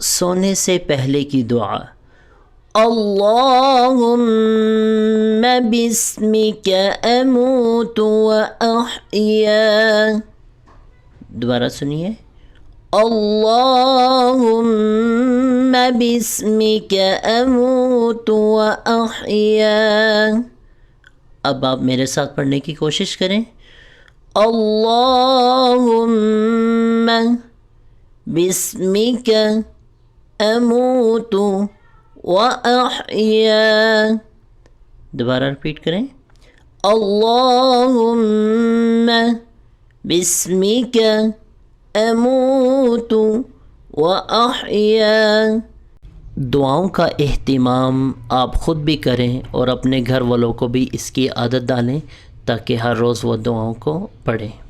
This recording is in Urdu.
سونے سے پہلے کی دعا۔ اللہم بسمک اموت و احیا۔ دوبارہ سنیے، اللہم بسمک اموت و احیا۔ اب آپ میرے ساتھ پڑھنے کی کوشش کریں، اللہم بسمک اموت و احیا۔ دوبارہ رپیٹ کریں، اللہم بسمک اموت و احیا۔ دعاؤں کا اہتمام آپ خود بھی کریں اور اپنے گھر والوں کو بھی اس کی عادت ڈالیں تاکہ ہر روز وہ دعاؤں کو پڑھیں۔